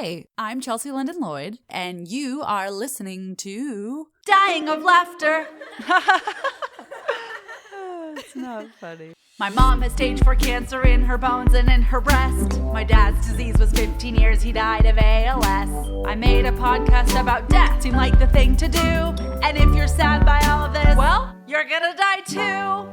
Hey, I'm Chelsea London Lloyd, and you are listening to Dying of Laughter. It's not funny. My mom has stage 4 cancer in her bones and in her breast. My dad's disease was 15 years, he died of ALS. I made a podcast about death, seemed like the thing to do. And if you're sad by all of this, well, you're gonna die too.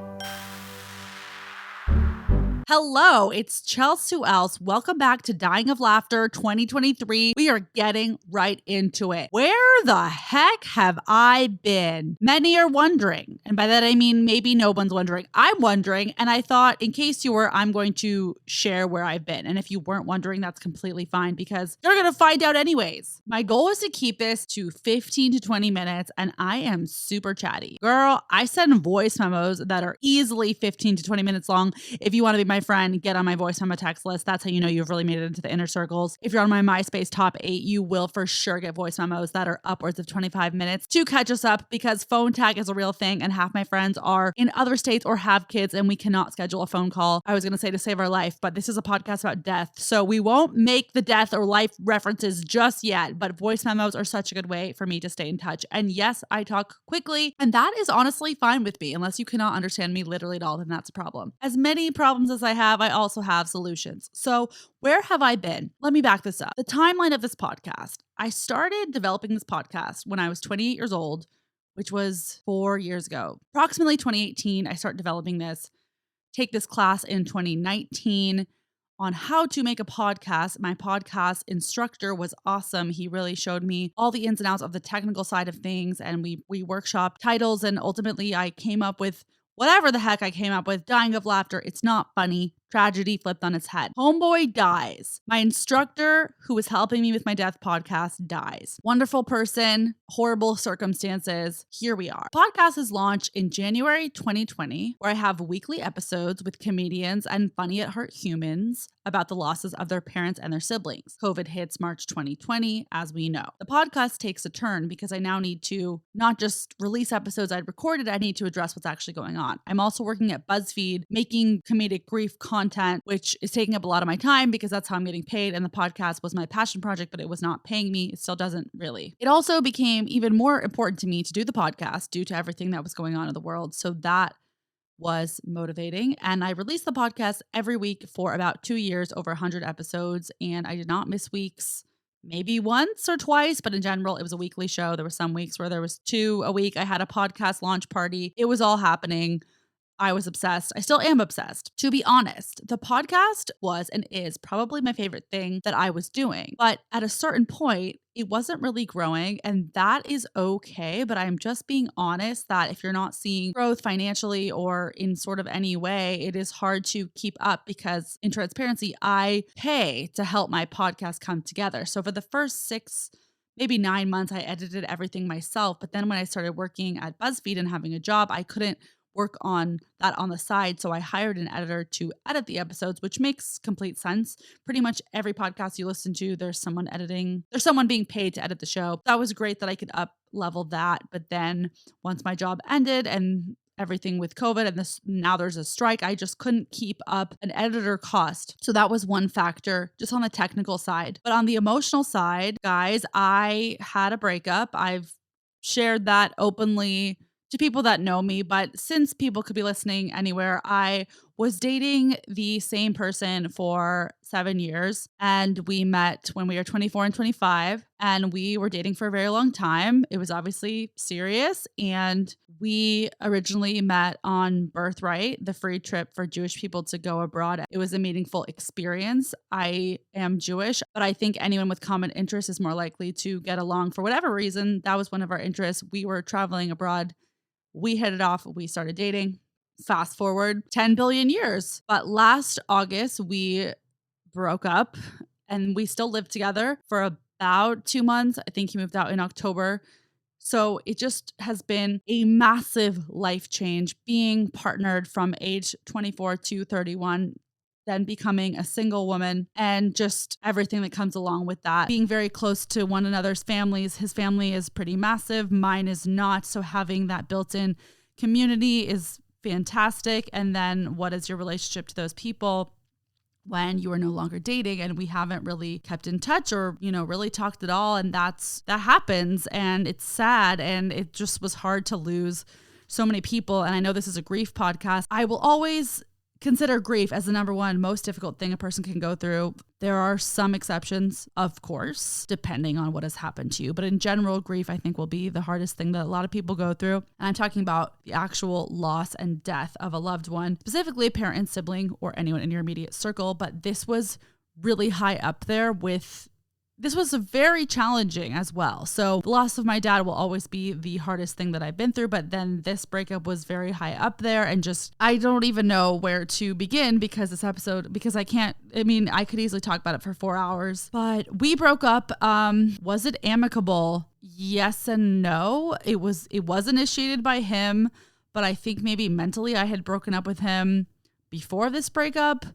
Hello, it's Chelsea. Who else? Welcome back to Dying of Laughter 2023. We are getting right into it. Where the heck have I been? Many are wondering. And by that I mean maybe no one's wondering. I'm wondering, and I thought in case you were, I'm going to share where I've been. And if you weren't wondering, that's completely fine because you're going to find out anyways. My goal is to keep this to 15 to 20 minutes, and I am super chatty. Girl, I send voice memos that are easily 15 to 20 minutes long. If you want to be my friend, get on my voice memo text list. That's how you know you've really made it into the inner circles. If you're on my MySpace top 8, you will for sure get voice memos that are upwards of 25 minutes to catch us up because phone tag is a real thing and half my friends are in other states or have kids and we cannot schedule a phone call. I was going to say to save our life, but this is a podcast about death. So we won't make the death or life references just yet, but voice memos are such a good way for me to stay in touch. And yes, I talk quickly and that is honestly fine with me. Unless you cannot understand me literally at all, then that's a problem. As many problems as I have, I also have solutions. So where have I been? Let me back this up. The timeline of this podcast. I started developing this podcast when I was 28 years old, which was 4 years ago. Approximately 2018, I started developing this. Take this class in 2019 on how to make a podcast. My podcast instructor was awesome. He really showed me all the ins and outs of the technical side of things, and we workshopped titles, and ultimately I came up with whatever the heck I came up with. Dying of Laughter. It's not funny. Tragedy flipped on its head. Homeboy dies. My instructor, who was helping me with my death podcast, dies. Wonderful person, horrible circumstances. Here we are. Podcast is launched in January 2020, where I have weekly episodes with comedians and funny at heart humans about the losses of their parents and their siblings. COVID hits March 2020, as we know. The podcast takes a turn because I now need to not just release episodes I'd recorded, I need to address what's actually going on. I'm also working at BuzzFeed, making comedic grief content, which is taking up a lot of my time because that's how I'm getting paid. And the podcast was my passion project, but it was not paying me. It still doesn't really. It also became even more important to me to do the podcast due to everything that was going on in the world. So that was motivating. And I released the podcast every week for about 2 years, over 100 episodes. And I did not miss weeks, maybe once or twice, but in general, it was a weekly show. There were some weeks where there was 2 a week. I had a podcast launch party. It was all happening. I was obsessed. I still am obsessed. To be honest, the podcast was and is probably my favorite thing that I was doing. But at a certain point, it wasn't really growing, and that is okay. But I'm just being honest that if you're not seeing growth financially or in sort of any way, it is hard to keep up because in transparency, I pay to help my podcast come together. So for the first 6, maybe 9 months, I edited everything myself. But then when I started working at BuzzFeed and having a job, I couldn't work on that on the side. So I hired an editor to edit the episodes, which makes complete sense. Pretty much every podcast you listen to, there's someone editing, there's someone being paid to edit the show. That was great that I could up level that. But then once my job ended and everything with COVID and now there's a strike, I just couldn't keep up an editor cost. So that was one factor just on the technical side. But on the emotional side, guys, I had a breakup. I've shared that openly to people that know me, but since people could be listening anywhere, I was dating the same person for 7 years, and we met when we were 24 and 25, and we were dating for a very long time. It was obviously serious, and we originally met on Birthright, the free trip for Jewish people to go abroad. It was a meaningful experience. I am Jewish, but I think anyone with common interests is more likely to get along for whatever reason. That was one of our interests. We were traveling abroad. We hit it off. We started dating. Fast forward 10 billion years. But last August, we broke up and we still lived together for about 2 months. I think he moved out in October. So it just has been a massive life change being partnered from age 24 to 31. Then becoming a single woman and just everything that comes along with that. Being very close to one another's families. His family is pretty massive. Mine is not. So having that built-in community is fantastic. And then what is your relationship to those people? when you are no longer dating and we haven't really kept in touch or, really talked at all. And that happens, and it's sad, and it just was hard to lose so many people. And I know this is a grief podcast. I will always consider grief as the number one most difficult thing a person can go through. There are some exceptions, of course, depending on what has happened to you. But in general, grief, I think, will be the hardest thing that a lot of people go through. And I'm talking about the actual loss and death of a loved one, specifically a parent, sibling, or anyone in your immediate circle. But this was really high up there this was very challenging as well. So the loss of my dad will always be the hardest thing that I've been through. But then this breakup was very high up there, and I don't even know where to begin because I could easily talk about it for 4 hours. But we broke up. Was it amicable? Yes and no. It was initiated by him, but I think maybe mentally I had broken up with him before this breakup.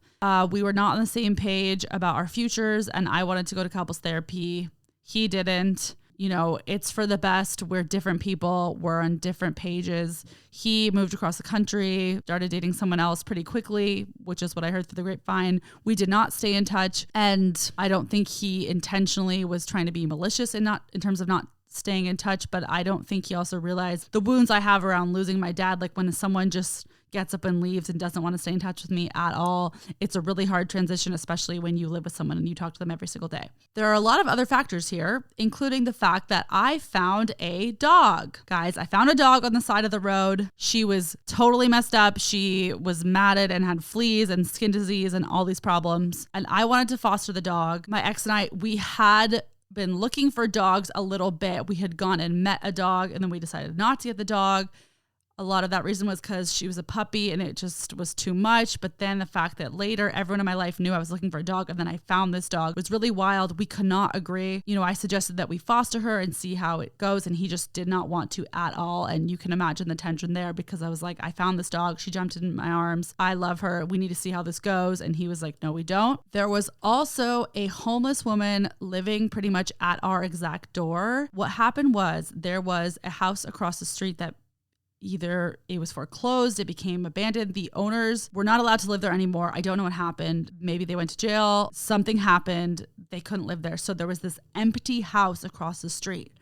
We were not on the same page about our futures, and I wanted to go to couples therapy. He didn't. It's for the best. We're different people. We're on different pages. He moved across the country, started dating someone else pretty quickly, which is what I heard through the grapevine. We did not stay in touch, and I don't think he intentionally was trying to be malicious in terms of not staying in touch, but I don't think he also realized the wounds I have around losing my dad. Like when someone just gets up and leaves and doesn't want to stay in touch with me at all, it's a really hard transition, especially when you live with someone and you talk to them every single day. There are a lot of other factors here, including the fact that I found a dog. Guys, I found a dog on the side of the road. She was totally messed up. She was matted and had fleas and skin disease and all these problems. And I wanted to foster the dog. My ex and I, we had been looking for dogs a little bit. We had gone and met a dog, and then we decided not to get the dog. A lot of that reason was because she was a puppy and it just was too much. But then the fact that later everyone in my life knew I was looking for a dog, and then I found this dog, was really wild. We could not agree. I suggested that we foster her and see how it goes, and he just did not want to at all. And you can imagine the tension there, because I was like, I found this dog. She jumped in my arms. I love her. We need to see how this goes. And he was like, no, we don't. There was also a homeless woman living pretty much at our exact door. What happened was there was a house across the street that either it was foreclosed, it became abandoned. The owners were not allowed to live there anymore. I don't know what happened. Maybe they went to jail. Something happened. They couldn't live there. So there was this empty house across the street,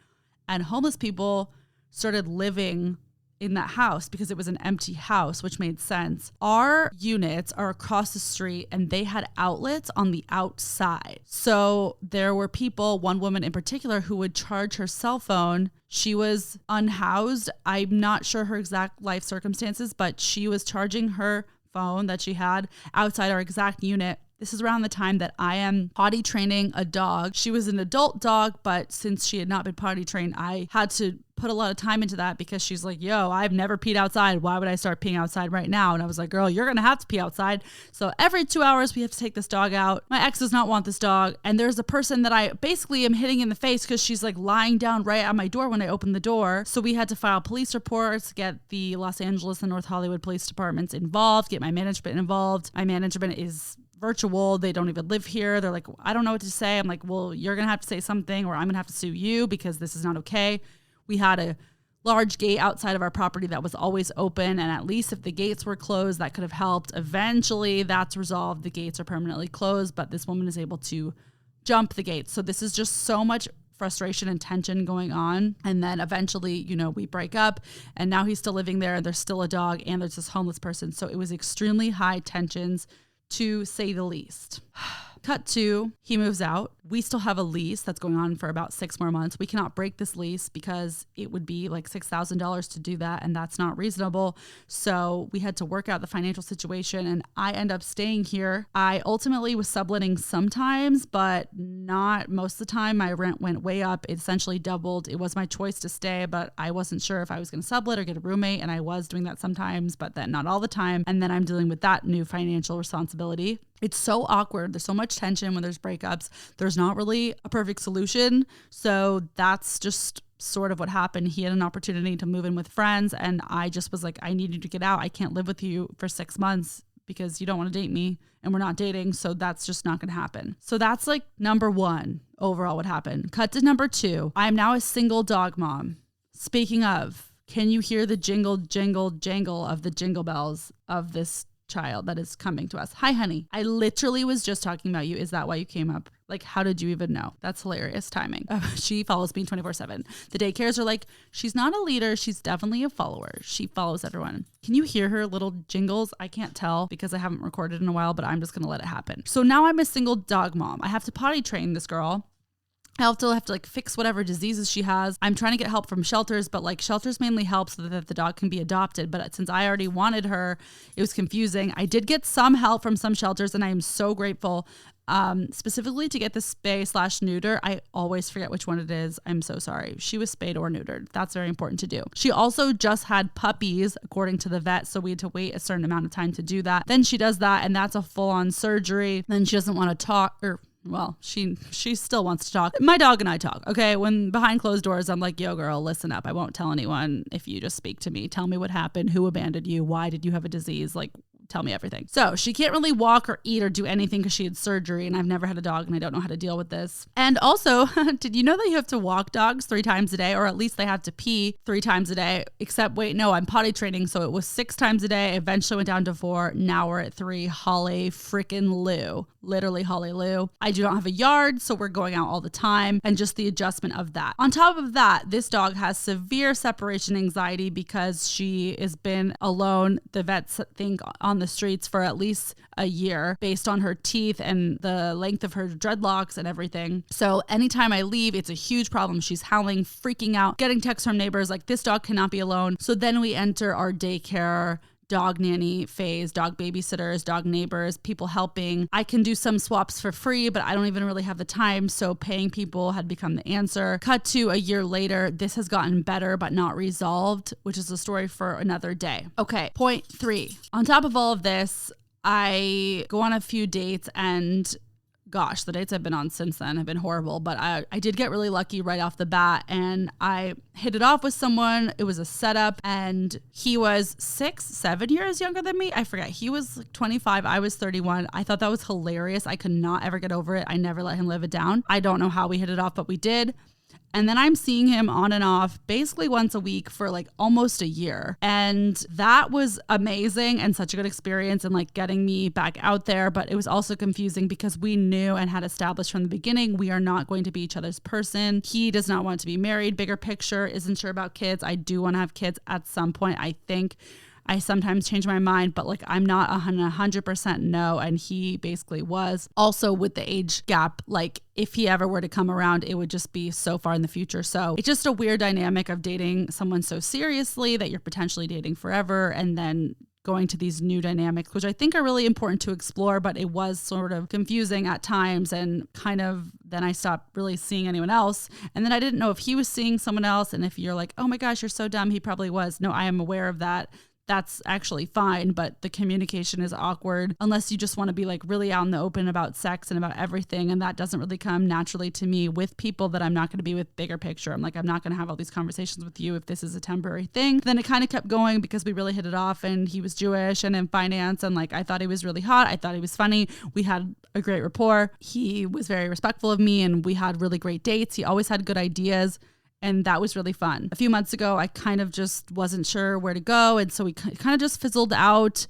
and homeless people started living in that house because it was an empty house, which made sense. Our units are across the street, and they had outlets on the outside. So there were people, one woman in particular, who would charge her cell phone. She was unhoused. I'm not sure her exact life circumstances, but she was charging her phone that she had outside our exact unit. This is around the time that I am potty training a dog. She was an adult dog, but since she had not been potty trained, I had to put a lot of time into that, because she's like, yo, I've never peed outside. Why would I start peeing outside right now? And I was like, girl, you're going to have to pee outside. So every 2 hours we have to take this dog out. My ex does not want this dog. And there's a person that I basically am hitting in the face because she's like lying down right at my door when I open the door. So we had to file police reports, get the Los Angeles and North Hollywood police departments involved, get my management involved. My management is virtual. They don't even live here. They're like, I don't know what to say. I'm like, well, you're going to have to say something, or I'm going to have to sue you, because this is not okay. We had a large gate outside of our property that was always open, and at least if the gates were closed, that could have helped. Eventually that's resolved. The gates are permanently closed, but this woman is able to jump the gates. So this is just so much frustration and tension going on. And then eventually, we break up, and now he's still living there, and there's still a dog, and there's this homeless person. So it was extremely high tensions, to say the least. Cut to, he moves out. We still have a lease that's going on for about 6 more months. We cannot break this lease because it would be like $6,000 to do that, and that's not reasonable. So we had to work out the financial situation, and I end up staying here. I ultimately was subletting sometimes, but not most of the time. My rent went way up. It essentially doubled. It was my choice to stay, but I wasn't sure if I was going to sublet or get a roommate, and I was doing that sometimes, but then not all the time. And then I'm dealing with that new financial responsibility. It's so awkward. There's so much tension when there's breakups. There's not really a perfect solution. So that's just sort of what happened. He had an opportunity to move in with friends, and I just was like, I need you to get out. I can't live with you for 6 months because you don't want to date me, and we're not dating. So that's just not going to happen. So that's like number one overall what happened. Cut to number 2. I am now a single dog mom. Speaking of, can you hear the jingle, jingle, jangle of the jingle bells of this child that is coming to us. Hi, honey. I literally was just talking about you. Is that why you came up? Like, how did you even know? That's hilarious timing. She follows me 24/7. The daycares are like, she's not a leader. She's definitely a follower. She follows everyone. Can you hear her little jingles? I can't tell because I haven't recorded in a while, but I'm just going to let it happen. So now I'm a single dog mom. I have to potty train this girl. I also have to like fix whatever diseases she has. I'm trying to get help from shelters, but like shelters mainly help so that the dog can be adopted. But since I already wanted her, it was confusing. I did get some help from some shelters and I am so grateful. Specifically to get the spay/neuter. I always forget which one it is. I'm so sorry. She was spayed or neutered. That's very important to do. She also just had puppies according to the vet. So we had to wait a certain amount of time to do that. Then she does that and that's a full-on surgery. Then she doesn't want to talk well, she still wants to talk. My dog and I talk, okay? When behind closed doors, I'm like, yo, girl, listen up. I won't tell anyone if you just speak to me. Tell me what happened, who abandoned you, why did you have a disease? Like, tell me everything. So she can't really walk or eat or do anything because she had surgery and I've never had a dog and I don't know how to deal with this. And also, did you know that you have to walk dogs 3 times a day, or at least they have to pee 3 times a day? Except, wait, no, I'm potty training. So it was 6 times a day. Eventually went down to 4. Now we're at 3. Holly freaking Lou. Literally Holly Lou. I do not have a yard, so we're going out all the time and just the adjustment of that. On top of that, this dog has severe separation anxiety because she has been alone. The vets think on the streets for at least a year based on her teeth and the length of her dreadlocks and everything. So anytime I leave, it's a huge problem. She's howling, freaking out, getting texts from neighbors like this dog cannot be alone. So then we enter our daycare dog nanny phase, dog babysitters, dog neighbors, people helping. I can do some swaps for free, but I don't even really have the time. So paying people had become the answer. Cut to a year later, this has gotten better, but not resolved, which is a story for another day. Okay, point 3. On top of all of this, I go on a few dates and gosh, the dates I've been on since then have been horrible, but I did get really lucky right off the bat and I hit it off with someone. It was a setup and he was 6-7 years younger than me. I forget. He was like 25. I was 31. I thought that was hilarious. I could not ever get over it. I never let him live it down. I don't know how we hit it off, but we did. And then I'm seeing him on and off basically once a week for like almost a year. And that was amazing and such a good experience and like getting me back out there. But it was also confusing because we knew and had established from the beginning, we are not going to be each other's person. He does not want to be married, bigger picture, isn't sure about kids. I do want to have kids at some point, I think. I sometimes change my mind, but like I'm not 100% no. And he basically was. Also with the age gap, like if he ever were to come around, it would just be so far in the future. So it's just a weird dynamic of dating someone so seriously that you're potentially dating forever and then going to these new dynamics, which I think are really important to explore, but it was sort of confusing at times and kind of then I stopped really seeing anyone else. And then I didn't know if he was seeing someone else. And if you're like, oh my gosh, you're so dumb, he probably was. No, I am aware of that. That's actually fine, but the communication is awkward unless you just want to be like really out in the open about sex and about everything. And that doesn't really come naturally to me with people that I'm not going to be with bigger picture. I'm like, I'm not going to have all these conversations with you if this is a temporary thing. Then it kind of kept going because we really hit it off and he was Jewish and in finance. And like, I thought he was really hot. I thought he was funny. We had a great rapport. He was very respectful of me and we had really great dates. He always had good ideas. And that was really fun. A few months ago, I kind of just wasn't sure where to go. And so we kind of just fizzled out.